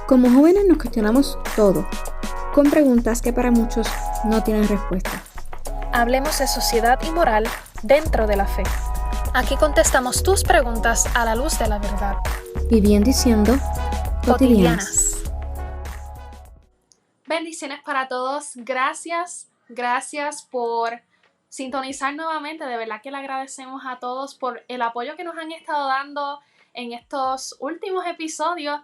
Como jóvenes nos cuestionamos todo, con preguntas que para muchos no tienen respuesta. Hablemos de sociedad y moral dentro de la fe. Aquí contestamos tus preguntas a la luz de la verdad. Viviendo y siendo cotidianas. Bendiciones para todos. Gracias por sintonizar nuevamente. De verdad que le agradecemos a todos por el apoyo que nos han estado dando en estos últimos episodios.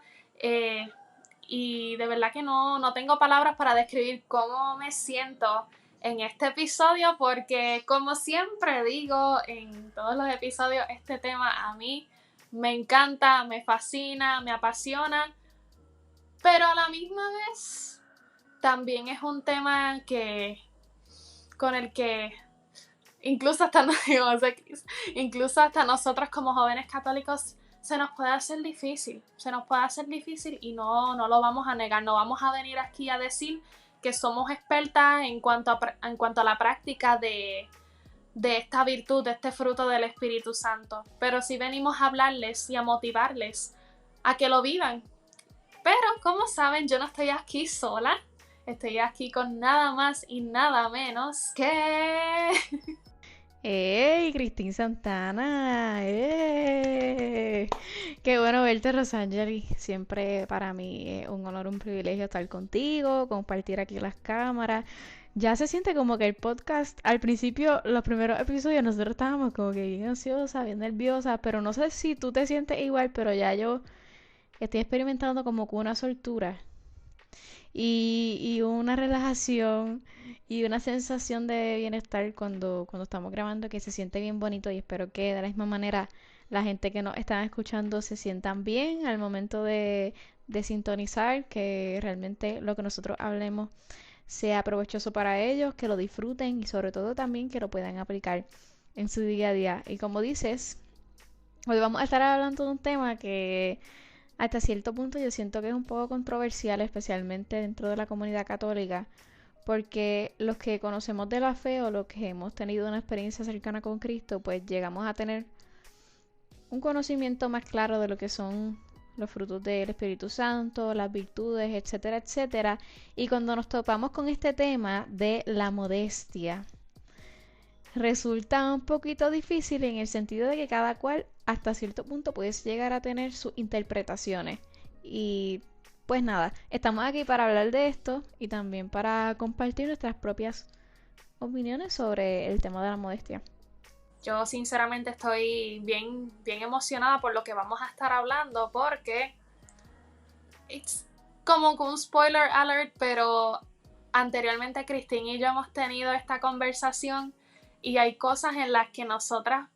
Y de verdad que no tengo palabras para describir cómo me siento en este episodio, porque como siempre digo en todos los episodios, este tema a mí me encanta, me fascina, me apasiona, pero a la misma vez también es un tema con el que incluso hasta nosotros como jóvenes católicos se nos puede hacer difícil y no lo vamos a negar. No vamos a venir aquí a decir que somos expertas en cuanto a la práctica de esta virtud, de este fruto del Espíritu Santo, pero sí venimos a hablarles y a motivarles a que lo vivan. Pero como saben, yo no estoy aquí sola, estoy aquí con nada más y nada menos que... ¡Ey, Cristín Santana! ¡Ey! Qué bueno verte, Rosangeli. Siempre para mí es un honor, un privilegio estar contigo, compartir aquí las cámaras. Ya se siente como que el podcast, al principio, los primeros episodios, nosotros estábamos como que bien ansiosas, bien nerviosas, pero no sé si tú te sientes igual, pero ya yo estoy experimentando como que una soltura y una relajación y una sensación de bienestar cuando estamos grabando, que se siente bien bonito, y espero que de la misma manera la gente que nos está escuchando se sientan bien al momento de sintonizar, que realmente lo que nosotros hablemos sea provechoso para ellos, que lo disfruten y sobre todo también que lo puedan aplicar en su día a día. Y como dices, hoy vamos a estar hablando de un tema que hasta cierto punto yo siento que es un poco controversial, especialmente dentro de la comunidad católica, porque los que conocemos de la fe o los que hemos tenido una experiencia cercana con Cristo, pues llegamos a tener un conocimiento más claro de lo que son los frutos del Espíritu Santo, las virtudes, etcétera, etcétera. Y cuando nos topamos con este tema de la modestia, resulta un poquito difícil en el sentido de que cada cual hasta cierto punto puede llegar a tener sus interpretaciones. Y pues nada, estamos aquí para hablar de esto y también para compartir nuestras propias opiniones sobre el tema de la modestia. Yo sinceramente estoy bien emocionada por lo que vamos a estar hablando, porque es como un spoiler alert, pero anteriormente Cristín y yo hemos tenido esta conversación y hay cosas en las que nosotras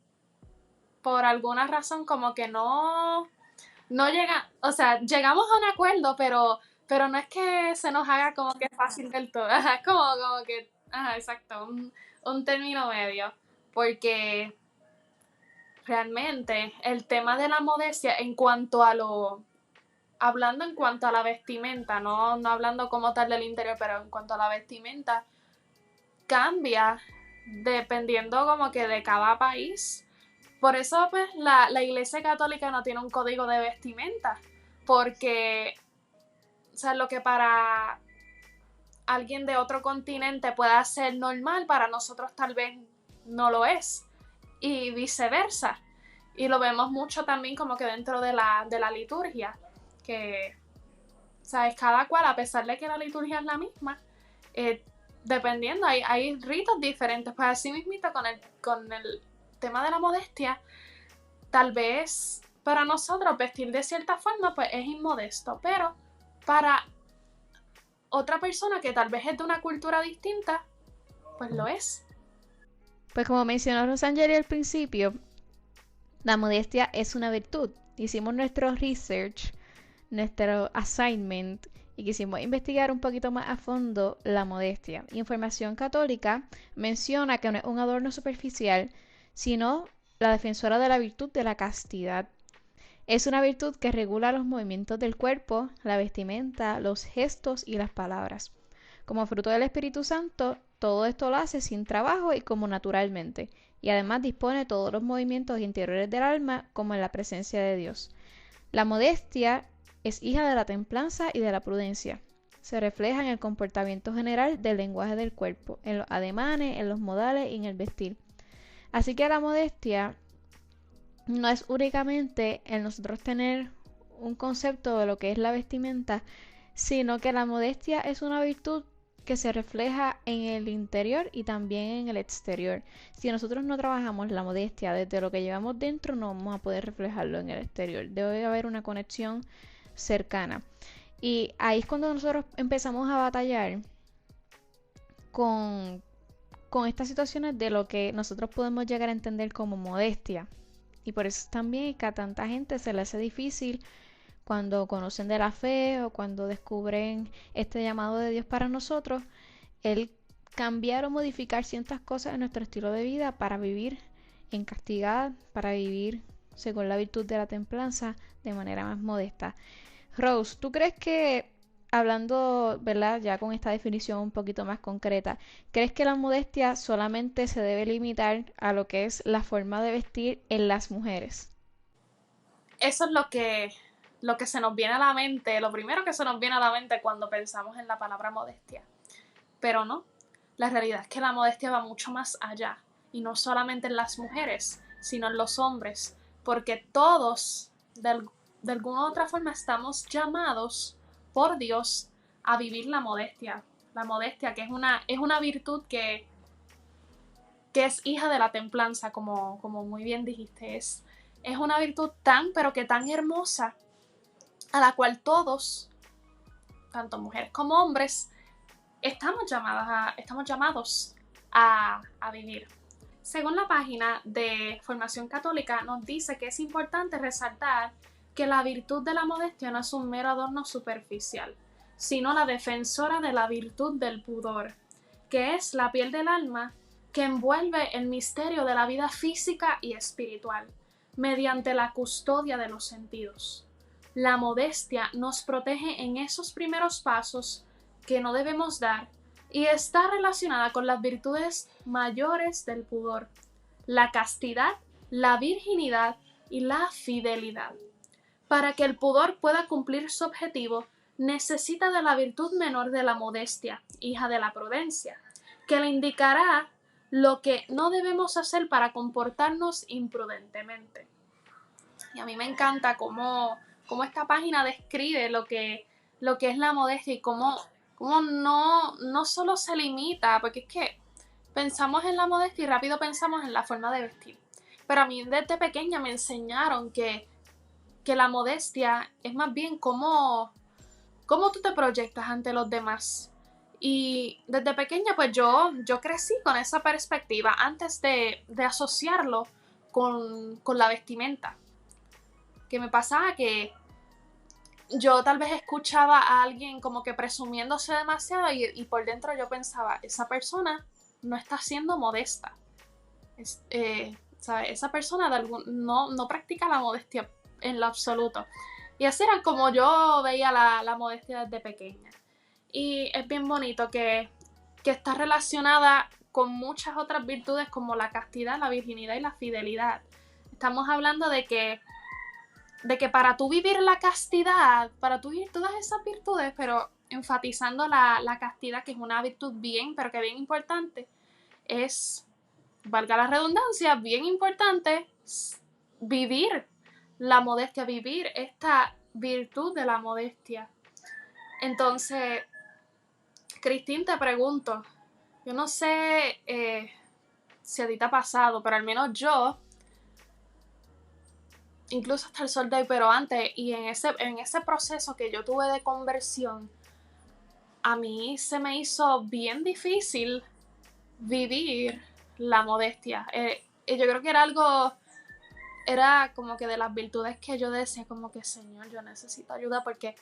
por alguna razón como que no llega, o sea, llegamos a un acuerdo, pero no es que se nos haga como que fácil del todo. Es como que, exacto, un término medio. Porque realmente el tema de la modestia hablando en cuanto a la vestimenta, no hablando como tal del interior, pero en cuanto a la vestimenta, cambia dependiendo como que de cada país. Por eso pues la Iglesia Católica no tiene un código de vestimenta, porque o sea, lo que para alguien de otro continente pueda ser normal, para nosotros tal vez no lo es, y viceversa. Y lo vemos mucho también como que dentro de la liturgia, que, ¿sabes? Cada cual, a pesar de que la liturgia es la misma, dependiendo, hay ritos diferentes. Pues así mismito con el tema de la modestia, tal vez para nosotros vestir de cierta forma pues es inmodesto, pero para otra persona que tal vez es de una cultura distinta, pues lo es. Pues como mencionó Rosangeli al principio, la modestia es una virtud. Hicimos nuestro research, nuestro assignment, y quisimos investigar un poquito más a fondo la modestia. Información Católica menciona que no es un adorno superficial, sino la defensora de la virtud de la castidad. Es una virtud que regula los movimientos del cuerpo, la vestimenta, los gestos y las palabras. Como fruto del Espíritu Santo, todo esto lo hace sin trabajo y como naturalmente, y además dispone todos los movimientos interiores del alma como en la presencia de Dios. La modestia Es hija de la templanza y de la prudencia. Se refleja en el comportamiento general del lenguaje del cuerpo, en los ademanes, en los modales y en el vestir. Así que la modestia no es únicamente el nosotros tener un concepto de lo que es la vestimenta, sino que la modestia es una virtud que se refleja en el interior y también en el exterior. Si nosotros no trabajamos la modestia desde lo que llevamos dentro, no vamos a poder reflejarlo en el exterior. Debe haber una conexión cercana. Y ahí es cuando nosotros empezamos a batallar con estas situaciones de lo que nosotros podemos llegar a entender como modestia. Y por eso también que a tanta gente se le hace difícil cuando conocen de la fe o cuando descubren este llamado de Dios para nosotros, el cambiar o modificar ciertas cosas en nuestro estilo de vida para vivir en castidad, para vivir según la virtud de la templanza de manera más modesta. Rose, ¿tú crees que, hablando, ¿verdad?, ya con esta definición un poquito más concreta, ¿crees que la modestia solamente se debe limitar a lo que es la forma de vestir en las mujeres? Eso es lo que se nos viene a la mente, lo primero que se nos viene a la mente cuando pensamos en la palabra modestia. Pero no, la realidad es que la modestia va mucho más allá, y no solamente en las mujeres, sino en los hombres, porque todos, de alguna u otra forma, estamos llamados por Dios a vivir la modestia. La modestia, que es una virtud que es hija de la templanza, como muy bien dijiste, es una virtud pero que tan hermosa, a la cual todos, tanto mujeres como hombres, estamos llamados a vivir. Según la página de Formación Católica, nos dice que es importante resaltar que la virtud de la modestia no es un mero adorno superficial, sino la defensora de la virtud del pudor, que es la piel del alma que envuelve el misterio de la vida física y espiritual, mediante la custodia de los sentidos. La modestia nos protege en esos primeros pasos que no debemos dar y está relacionada con las virtudes mayores del pudor, la castidad, la virginidad y la fidelidad. Para que el pudor pueda cumplir su objetivo, necesita de la virtud menor de la modestia, hija de la prudencia, que le indicará lo que no debemos hacer para comportarnos imprudentemente. Y a mí me encanta cómo esta página describe lo que es la modestia y cómo no solo se limita, porque es que pensamos en la modestia y rápido pensamos en la forma de vestir. Pero a mí desde pequeña me enseñaron que la modestia es más bien cómo tú te proyectas ante los demás. Y desde pequeña pues yo crecí con esa perspectiva antes de asociarlo con la vestimenta. Que me pasaba que yo tal vez escuchaba a alguien como que presumiéndose demasiado y por dentro yo pensaba, esa persona no está siendo modesta. ¿Sabe? Esa persona no practica la modestia en lo absoluto. Y así era como yo veía la modestia desde pequeña. Y es bien bonito que está relacionada con muchas otras virtudes como la castidad, la virginidad y la fidelidad. Estamos hablando de que para tú vivir la castidad, para tú vivir todas esas virtudes, pero enfatizando la castidad, que es una virtud pero que bien importante, es, valga la redundancia, bien importante vivir la modestia, vivir esta virtud de la modestia. Entonces, Cristín, te pregunto, yo no sé si a ti te ha pasado, pero al menos yo, incluso hasta el sol de hoy, pero antes, y en ese proceso que yo tuve de conversión, a mí se me hizo bien difícil vivir la modestia. Y yo creo que era como que de las virtudes que yo decía, como que Señor, yo necesito ayuda porque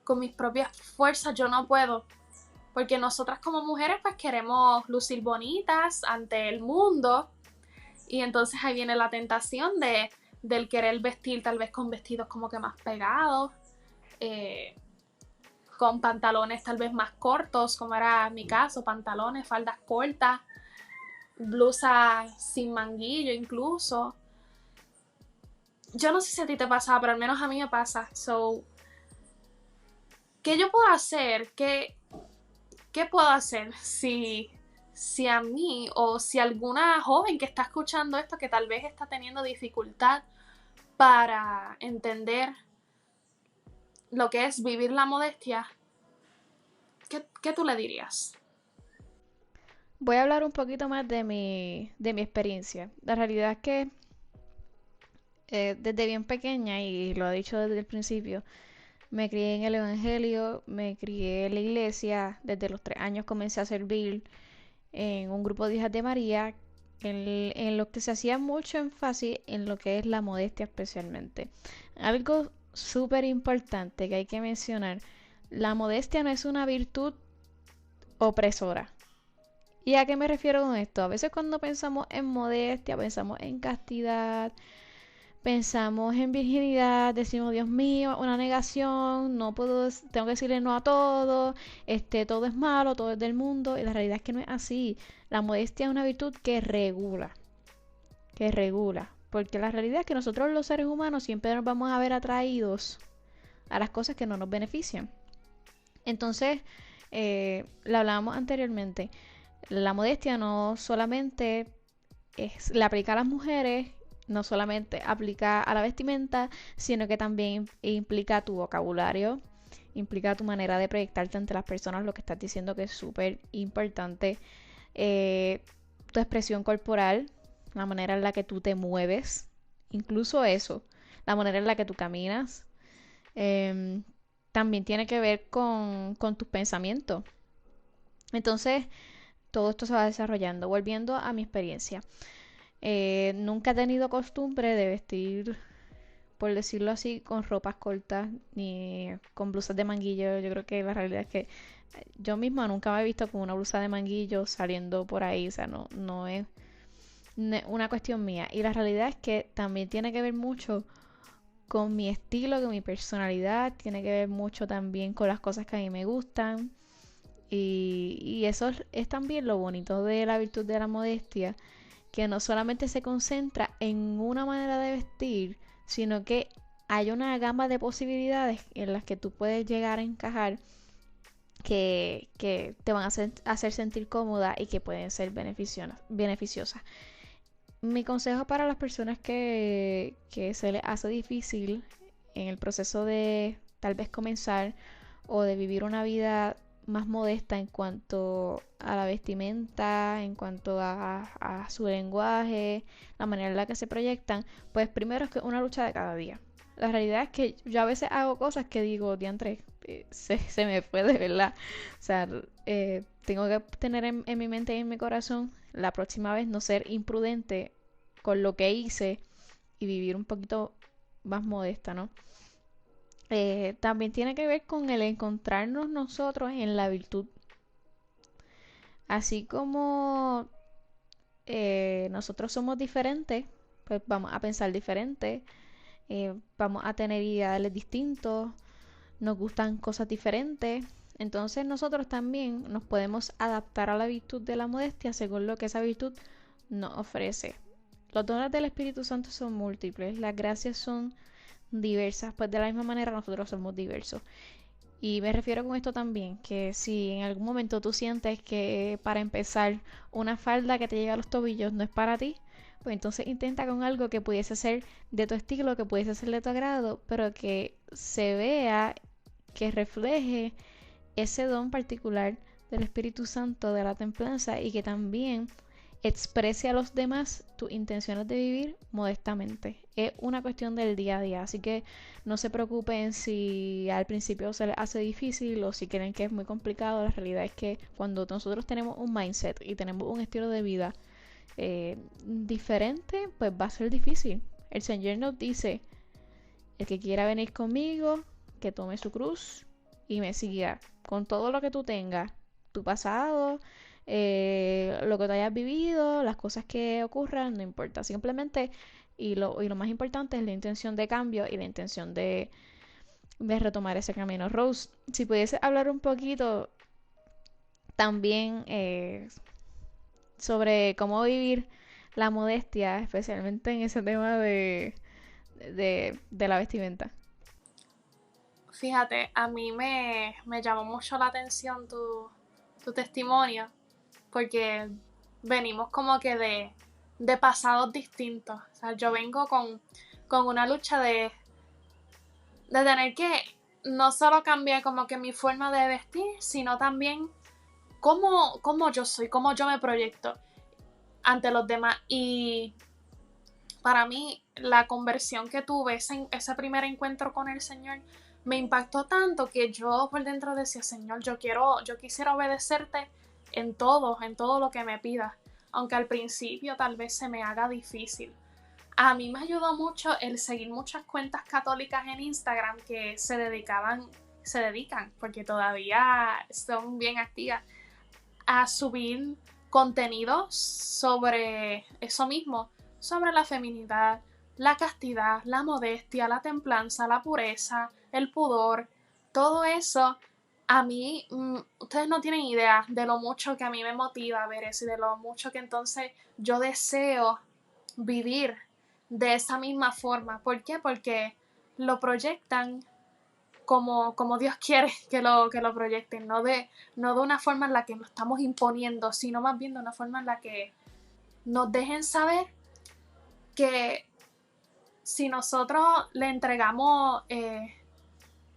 con mis propias fuerzas yo no puedo. Porque nosotras como mujeres pues queremos lucir bonitas ante el mundo. Y entonces ahí viene la tentación del querer vestir tal vez con vestidos como que más pegados. Con pantalones tal vez más cortos, como era mi caso, pantalones, faldas cortas, blusas sin manguillo incluso. Yo no sé si a ti te pasaba, pero al menos a mí me pasa. ¿qué yo puedo hacer? ¿Qué puedo hacer si a mí o si alguna joven que está escuchando esto que tal vez está teniendo dificultad para entender lo que es vivir la modestia? ¿Qué tú le dirías? Voy a hablar un poquito más de mi experiencia. La realidad es que desde bien pequeña, y lo he dicho desde el principio, me crié en el Evangelio, me crié en la iglesia, desde los 3 años comencé a servir en un grupo de hijas de María, en lo que se hacía mucho énfasis en lo que es la modestia especialmente. Algo súper importante que hay que mencionar, la modestia no es una virtud opresora. ¿Y a qué me refiero con esto? A veces cuando pensamos en modestia, pensamos en castidad, pensamos en virginidad, decimos, Dios mío, una negación, no puedo, tengo que decirle no a todo, todo es malo, todo es del mundo, y la realidad es que no es así. La modestia es una virtud que regula, porque la realidad es que nosotros los seres humanos siempre nos vamos a ver atraídos a las cosas que no nos benefician. Entonces, lo hablábamos anteriormente, la modestia no solamente le aplica a las mujeres, no solamente aplica a la vestimenta, sino que también implica tu vocabulario, implica tu manera de proyectarte ante las personas, lo que estás diciendo que es súper importante, tu expresión corporal, la manera en la que tú te mueves, incluso eso, la manera en la que tú caminas, también tiene que ver con tus pensamientos. Entonces, todo esto se va desarrollando. Volviendo a mi experiencia. Nunca he tenido costumbre de vestir, por decirlo así, con ropas cortas ni con blusas de manguillo. Yo creo que la realidad es que yo misma nunca me he visto con una blusa de manguillo saliendo por ahí. O sea, no es una cuestión mía. Y la realidad es que también tiene que ver mucho con mi estilo, con mi personalidad. Tiene que ver mucho también con las cosas que a mí me gustan. Y eso es también lo bonito de la virtud de la modestia, que no solamente se concentra en una manera de vestir, sino que hay una gama de posibilidades en las que tú puedes llegar a encajar que te van a hacer sentir cómoda y que pueden ser beneficiosas. Mi consejo para las personas que se les hace difícil en el proceso de tal vez comenzar o de vivir una vida más modesta en cuanto a la vestimenta, en cuanto a su lenguaje, la manera en la que se proyectan, pues primero es que una lucha de cada día. La realidad es que yo a veces hago cosas que digo, diantre, se me fue de verdad. O sea, tengo que tener en mi mente y en mi corazón la próxima vez no ser imprudente con lo que hice y vivir un poquito más modesta, ¿no? También tiene que ver con el encontrarnos nosotros en la virtud. Así como nosotros somos diferentes, pues vamos a pensar diferente, vamos a tener ideales distintos, nos gustan cosas diferentes. Entonces nosotros también nos podemos adaptar a la virtud de la modestia según lo que esa virtud nos ofrece. Los dones del Espíritu Santo son múltiples, las gracias son diversas, pues de la misma manera nosotros somos diversos. Y me refiero con esto también, que si en algún momento tú sientes que para empezar una falda que te llega a los tobillos no es para ti, pues entonces intenta con algo que pudiese ser de tu estilo, que pudiese ser de tu agrado, pero que se vea, que refleje ese don particular del Espíritu Santo, de la templanza, y que también exprese a los demás tus intenciones de vivir modestamente. Es una cuestión del día a día, así que no se preocupen si al principio se les hace difícil o si creen que es muy complicado. La realidad es que cuando nosotros tenemos un mindset y tenemos un estilo de vida diferente, pues va a ser difícil. El Señor nos dice, el que quiera venir conmigo, que tome su cruz y me siga. Con todo lo que tú tengas, tu pasado, lo que tú hayas vivido, las cosas que ocurran, no importa. Simplemente, y lo más importante es la intención de cambio y la intención de retomar ese camino. Rose, si pudiese hablar un poquito también sobre cómo vivir la modestia, especialmente en ese tema de la vestimenta. Fíjate, a mí me llamó mucho la atención tu testimonio, porque venimos como que de pasados distintos. O sea, yo vengo con una lucha de tener que no solo cambiar como que mi forma de vestir, sino también cómo yo soy, cómo yo me proyecto ante los demás. Y para mí, la conversión que tuve, ese primer encuentro con el Señor, me impactó tanto que yo por dentro decía, Señor, yo quisiera obedecerte en todo lo que me pidas, aunque al principio tal vez se me haga difícil. A mí me ayudó mucho el seguir muchas cuentas católicas en Instagram que se dedican, porque todavía son bien activas, a subir contenido sobre eso mismo, sobre la feminidad, la castidad, la modestia, la templanza, la pureza, el pudor, todo eso. A mí, ustedes no tienen idea de lo mucho que a mí me motiva ver eso y de lo mucho que entonces yo deseo vivir de esa misma forma. ¿Por qué? Porque lo proyectan como Dios quiere que lo proyecten, no de una forma en la que nos estamos imponiendo, sino más bien de una forma en la que nos dejen saber que si nosotros le entregamos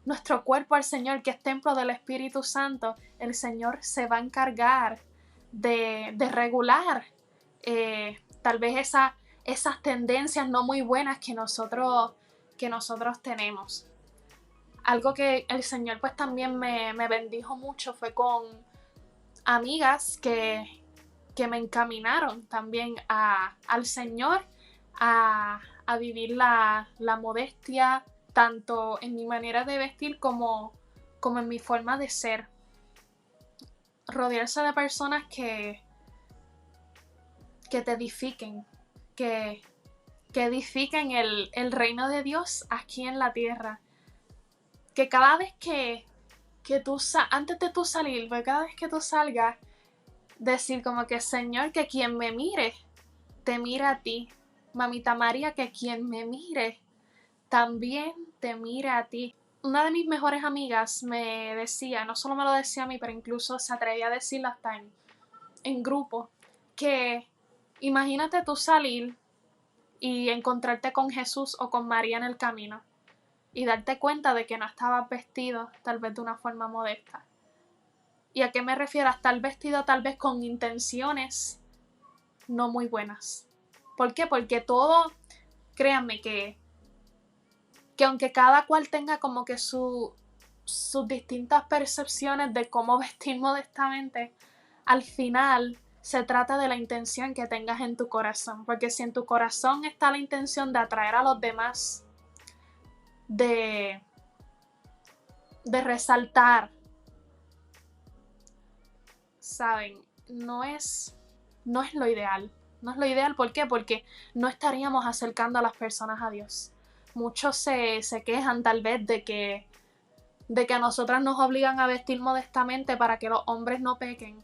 nuestro cuerpo al Señor, que es templo del Espíritu Santo, el Señor se va a encargar de regular tal vez esas tendencias no muy buenas que nosotros tenemos. Algo que el Señor pues también me bendijo mucho fue con amigas que me encaminaron también al Señor, a vivir la modestia, tanto en mi manera de vestir como en mi forma de ser. Rodearse de personas que te edifiquen, que edifiquen el reino de Dios aquí en la tierra. Que cada vez que tú, antes de tú salir, pues cada vez que tú salgas, decir como que Señor, que quien me mire, te mira a ti. Mamita María, que quien me mire, también te mira a ti. Una de mis mejores amigas me decía, no solo me lo decía a mí, pero incluso se atrevía a decirlo hasta en grupo, que imagínate tú salir y encontrarte con Jesús o con María en el camino y darte cuenta de que no estabas vestido tal vez de una forma modesta. ¿Y a qué me refiero? A estar vestido tal vez con intenciones no muy buenas. ¿Por qué? Porque todo, créanme que aunque cada cual tenga como que sus distintas percepciones de cómo vestir modestamente, al final se trata de la intención que tengas en tu corazón. Porque si en tu corazón está la intención de atraer a los demás, de resaltar, saben, no es lo ideal. No es lo ideal, ¿por qué? Porque no estaríamos acercando a las personas a Dios. Muchos se quejan tal vez de que a nosotras nos obligan a vestir modestamente para que los hombres no pequen.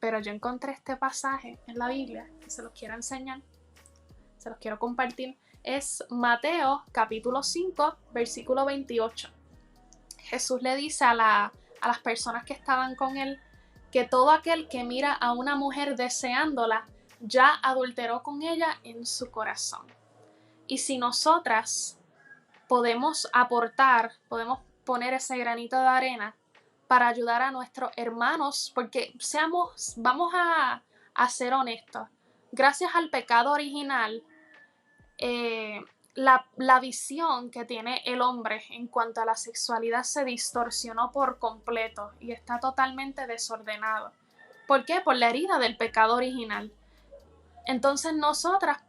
Pero yo encontré este pasaje en la Biblia, que se los quiero enseñar, se los quiero compartir. Es Mateo capítulo 5, versículo 28. Jesús le dice a las personas que estaban con él que todo aquel que mira a una mujer deseándola ya adulteró con ella en su corazón. Y si nosotras podemos aportar, podemos poner ese granito de arena para ayudar a nuestros hermanos, porque vamos a ser honestos, gracias al pecado original, la visión que tiene el hombre en cuanto a la sexualidad se distorsionó por completo y está totalmente desordenado. ¿Por qué? Por la herida del pecado original. Entonces nosotras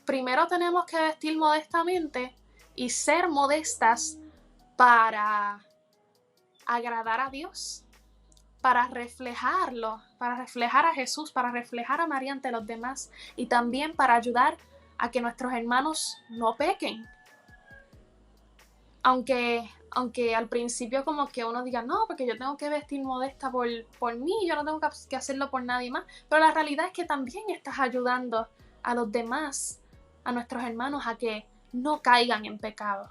primero tenemos que vestir modestamente y ser modestas para agradar a Dios, para reflejarlo, para reflejar a Jesús, para reflejar a María ante los demás y también para ayudar a que nuestros hermanos no pequen. Aunque al principio como que uno diga, no, porque yo tengo que vestir modesta por mí, yo no tengo que hacerlo por nadie más, pero la realidad es que también estás ayudando a los demás, a nuestros hermanos, a que no caigan en pecado.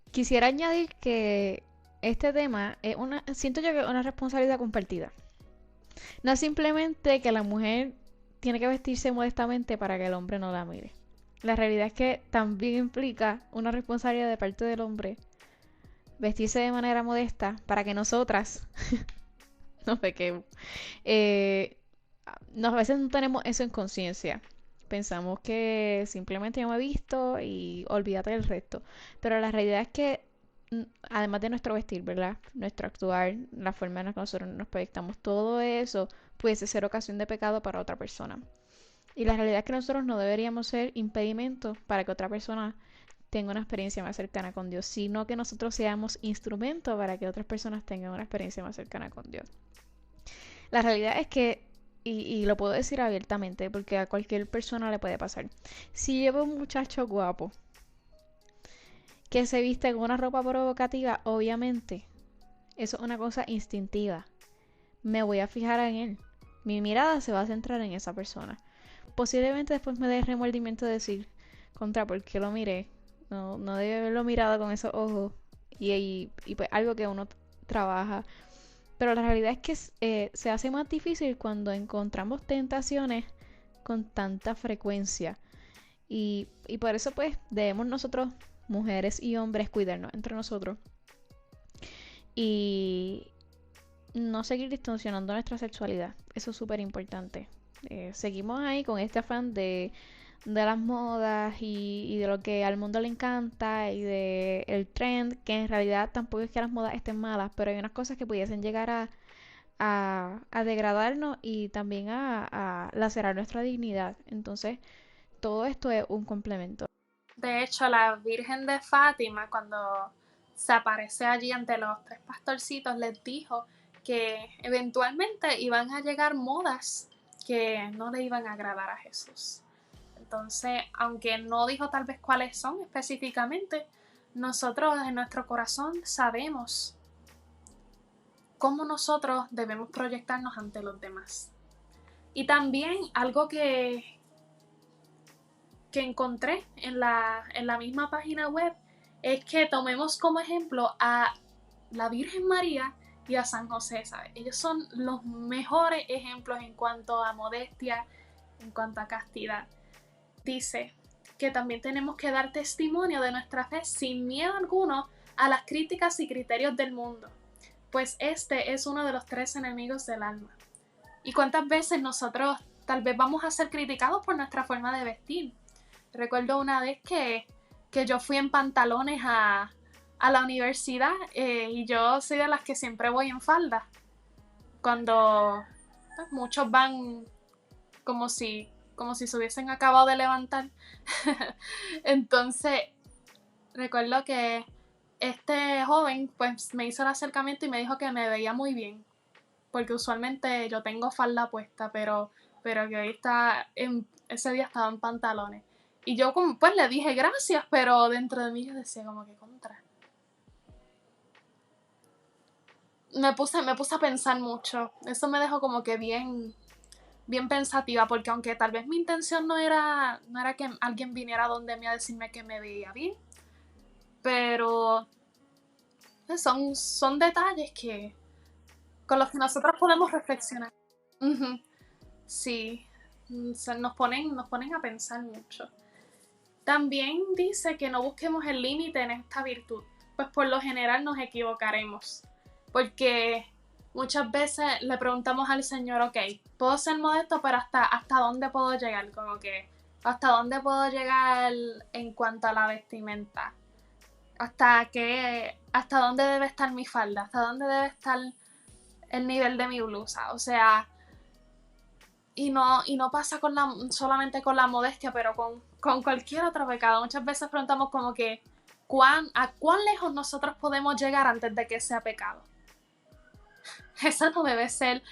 Quisiera añadir que este tema es siento yo que es una responsabilidad compartida. No es simplemente que la mujer tiene que vestirse modestamente para que el hombre no la mire. La realidad es que también implica una responsabilidad de parte del hombre vestirse de manera modesta para que nosotras nos pequemos. A veces no tenemos eso en conciencia. Pensamos que simplemente yo me he visto y olvídate del resto. Pero la realidad es que, además de nuestro vestir, ¿verdad? Nuestro actuar, la forma en la que nosotros nos proyectamos, todo eso puede ser ocasión de pecado para otra persona. Y la realidad es que nosotros no deberíamos ser impedimento para que otra persona tenga una experiencia más cercana con Dios, sino que nosotros seamos instrumento para que otras personas tengan una experiencia más cercana con Dios. La realidad es que, y lo puedo decir abiertamente, porque a cualquier persona le puede pasar. Si llevo un muchacho guapo que se viste con una ropa provocativa, obviamente, eso es una cosa instintiva. Me voy a fijar en él. Mi mirada se va a centrar en esa persona. Posiblemente después me dé remordimiento de decir, contra, ¿por qué lo miré? No, no debe haberlo mirado con esos ojos. Y pues algo que uno trabaja. Pero la realidad es que se hace más difícil cuando encontramos tentaciones con tanta frecuencia. Y por eso pues debemos nosotros, mujeres y hombres, cuidarnos entre nosotros. Y no seguir distorsionando nuestra sexualidad. Eso es súper importante. Seguimos ahí con este afán de las modas y de lo que al mundo le encanta y de el trend, que en realidad tampoco es que las modas estén malas, pero hay unas cosas que pudiesen llegar a degradarnos y también a lacerar nuestra dignidad. Entonces, todo esto es un complemento. De hecho, la Virgen de Fátima, cuando se aparece allí ante los tres pastorcitos, les dijo que eventualmente iban a llegar modas que no le iban a agradar a Jesús. Entonces, aunque no dijo tal vez cuáles son específicamente, nosotros en nuestro corazón sabemos cómo nosotros debemos proyectarnos ante los demás. Y también algo que encontré en la misma página web es que tomemos como ejemplo a la Virgen María y a San José, ¿sabes? Ellos son los mejores ejemplos en cuanto a modestia, en cuanto a castidad. Dice que también tenemos que dar testimonio de nuestra fe sin miedo alguno a las críticas y criterios del mundo, pues este es uno de los 3 enemigos del alma. ¿Y cuántas veces nosotros tal vez vamos a ser criticados por nuestra forma de vestir? Recuerdo una vez que yo fui en pantalones a la universidad y yo soy de las que siempre voy en falda. Cuando pues, muchos van como si se hubiesen acabado de levantar. Entonces, recuerdo que este joven pues me hizo el acercamiento y me dijo que me veía muy bien. Porque usualmente yo tengo falda puesta, pero que hoy ese día estaba en pantalones. Y yo como pues le dije gracias, pero dentro de mí yo decía como que contra. Me puse a pensar mucho. Eso me dejó como que bien pensativa, porque aunque tal vez mi intención no era que alguien viniera donde mí a decirme que me veía bien, pero son detalles con los que nosotros podemos reflexionar. Uh-huh. Sí, nos ponen a pensar mucho. También dice que no busquemos el límite en esta virtud, pues por lo general nos equivocaremos, porque muchas veces le preguntamos al Señor, ok, puedo ser modesto, pero hasta dónde puedo llegar, como que hasta dónde puedo llegar en cuanto a la vestimenta, hasta dónde debe estar mi falda, hasta dónde debe estar el nivel de mi blusa, o sea, y no pasa solamente con la modestia, pero con cualquier otro pecado. Muchas veces preguntamos como que ¿a cuán lejos nosotros podemos llegar antes de que sea pecado? Esa no debe ser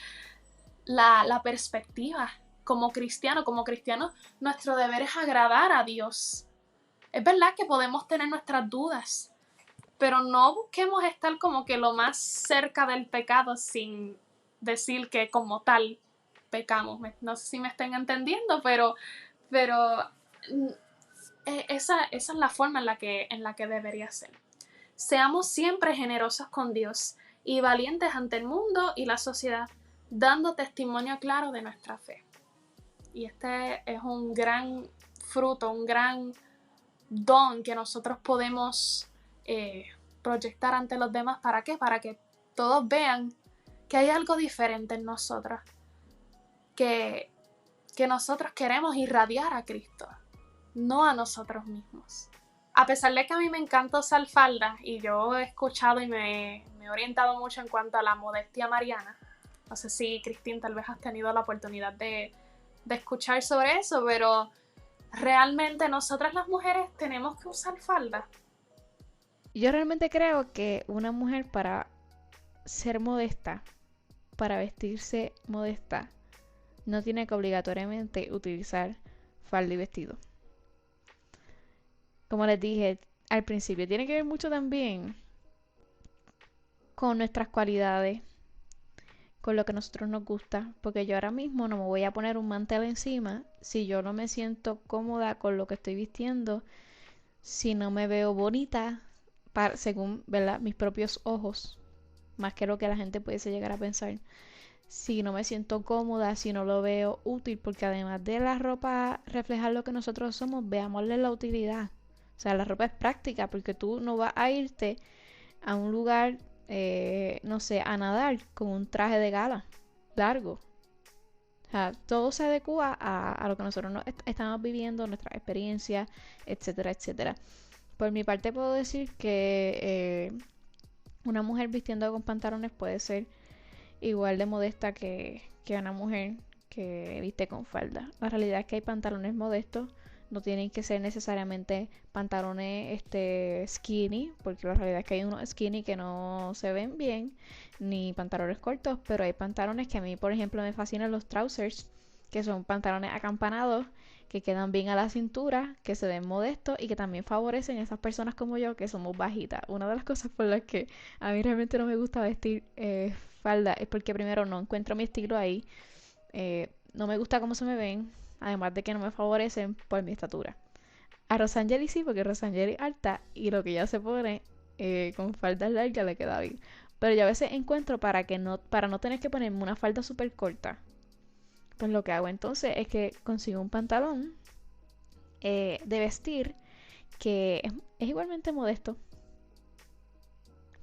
la perspectiva. Como cristiano, nuestro deber es agradar a Dios. Es verdad que podemos tener nuestras dudas, pero no busquemos estar como que lo más cerca del pecado sin decir que como tal pecamos. No sé si me estén entendiendo, pero esa es la forma en la que debería ser. Seamos siempre generosos con Dios y valientes ante el mundo y la sociedad, dando testimonio claro de nuestra fe. Y este es un gran fruto, un gran don que nosotros podemos proyectar ante los demás. ¿Para qué? Para que todos vean que hay algo diferente en nosotros, que nosotros queremos irradiar a Cristo, no a nosotros mismos. A pesar de que a mí me encanta usar falda, y yo he escuchado y me he orientado mucho en cuanto a la modestia mariana, no sé si, Cristín, tal vez has tenido la oportunidad de escuchar sobre eso, pero realmente nosotras las mujeres tenemos que usar falda. Yo realmente creo que una mujer para ser modesta, para vestirse modesta, no tiene que obligatoriamente utilizar falda y vestido. Como les dije al principio, tiene que ver mucho también con nuestras cualidades, con lo que a nosotros nos gusta, porque yo ahora mismo no me voy a poner un mantel encima si yo no me siento cómoda con lo que estoy vistiendo, si no me veo bonita, según, ¿verdad?, mis propios ojos, más que lo que la gente pudiese llegar a pensar. Si no me siento cómoda, si no lo veo útil, porque además de la ropa reflejar lo que nosotros somos, veámosle la utilidad. O sea, la ropa es práctica, porque tú no vas a irte a un lugar, no sé, a nadar con un traje de gala largo. O sea, todo se adecua a lo que nosotros estamos viviendo, nuestras experiencias, etcétera, etcétera. Por mi parte puedo decir que una mujer vistiendo con pantalones puede ser igual de modesta que una mujer que viste con falda. La realidad es que hay pantalones modestos, no tienen que ser necesariamente pantalones skinny, porque la realidad es que hay unos skinny que no se ven bien, ni pantalones cortos, pero hay pantalones que a mí, por ejemplo, me fascinan los trousers, que son pantalones acampanados, que quedan bien a la cintura, que se ven modestos y que también favorecen a esas personas como yo que somos bajitas. Una de las cosas por las que a mí realmente no me gusta vestir falda es porque primero no encuentro mi estilo ahí, no me gusta cómo se me ven, además de que no me favorecen por mi estatura. A Rosangeli sí, porque Rosangeli es alta y lo que ella se pone con faldas largas le queda bien. Pero yo a veces encuentro para no tener que ponerme una falda súper corta, pues lo que hago entonces es que consigo un pantalón de vestir que es igualmente modesto.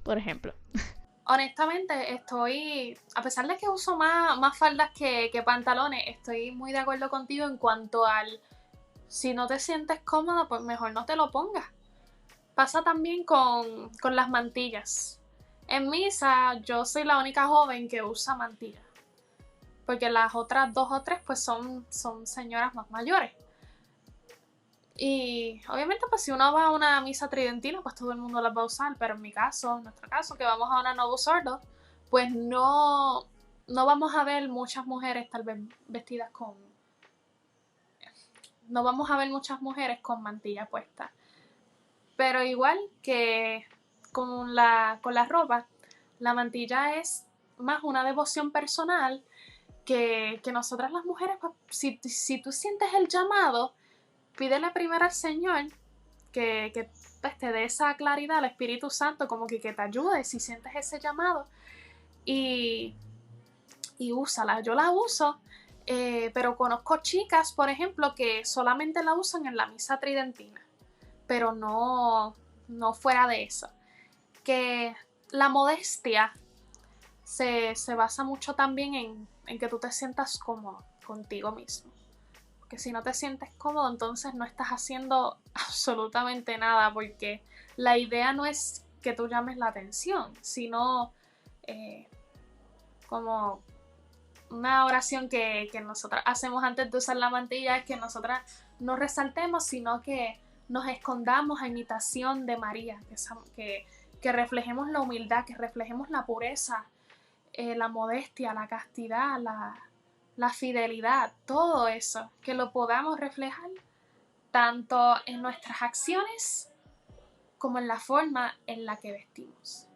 Por ejemplo. Honestamente, a pesar de que uso más faldas que pantalones, estoy muy de acuerdo contigo en cuanto al, si no te sientes cómoda, pues mejor no te lo pongas. Pasa también con las mantillas. En misa, yo soy la única joven que usa mantilla, porque las otras 2 o 3 pues son señoras más mayores. Y obviamente pues si uno va a una misa tridentina pues todo el mundo las va a usar, pero en nuestro caso que vamos a una Novus Ordo, pues no vamos a ver muchas mujeres tal vez vestidas no vamos a ver muchas mujeres con mantilla puesta. Pero igual que con la ropa, la mantilla es más una devoción personal que nosotras las mujeres, pues, si tú sientes el llamado, pídele primero al Señor que pues, te dé esa claridad, al Espíritu Santo, como que te ayude si sientes ese llamado y úsala. Yo la uso, pero conozco chicas, por ejemplo, que solamente la usan en la misa tridentina, pero no fuera de eso. Que la modestia se basa mucho también en que tú te sientas cómodo contigo mismo. Porque si no te sientes cómodo, entonces no estás haciendo absolutamente nada, porque la idea no es que tú llames la atención, sino como una oración que nosotras hacemos antes de usar la mantilla, es que nosotras no resaltemos, sino que nos escondamos a imitación de María, que reflejemos la humildad, que reflejemos la pureza, la modestia, la castidad, la fidelidad, todo eso, que lo podamos reflejar tanto en nuestras acciones como en la forma en la que vestimos.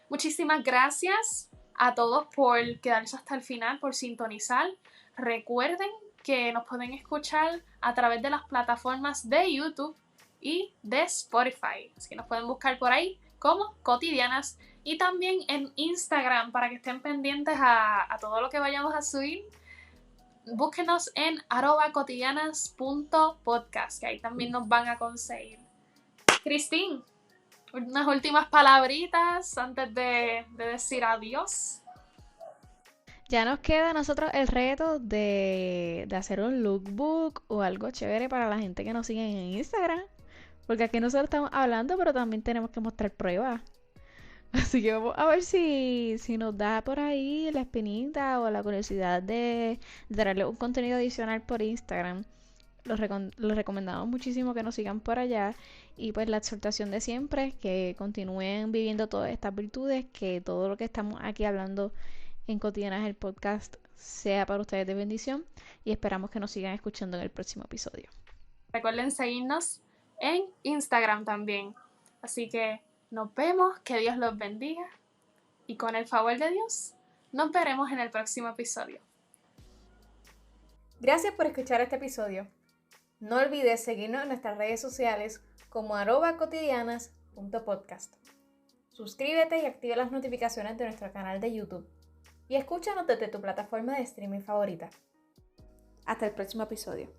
Muchísimas gracias a todos por quedarse hasta el final, por sintonizar. Recuerden que nos pueden escuchar a través de las plataformas de YouTube y de Spotify. Así que nos pueden buscar por ahí como Cotidianas. Y también en Instagram para que estén pendientes a todo lo que vayamos a subir. Búsquenos en @cotidianas.podcast, que ahí también nos van a conseguir. Cristín, unas últimas palabritas antes de decir adiós. Ya nos queda a nosotros el reto de hacer un lookbook o algo chévere para la gente que nos sigue en Instagram. Porque aquí nosotros estamos hablando, pero también tenemos que mostrar pruebas. Así que vamos a ver si nos da por ahí la espinita o la curiosidad de darle un contenido adicional por Instagram. Los recomendamos muchísimo que nos sigan por allá. Y pues la exhortación de siempre, que continúen viviendo todas estas virtudes, que todo lo que estamos aquí hablando en Cotidianas el podcast sea para ustedes de bendición. Y esperamos que nos sigan escuchando en el próximo episodio. Recuerden seguirnos en Instagram también. Así que nos vemos, que Dios los bendiga y con el favor de Dios nos veremos en el próximo episodio. Gracias por escuchar este episodio. No olvides seguirnos en nuestras redes sociales como @cotidianas.podcast. Suscríbete y activa las notificaciones de nuestro canal de YouTube. Y escúchanos desde tu plataforma de streaming favorita. Hasta el próximo episodio.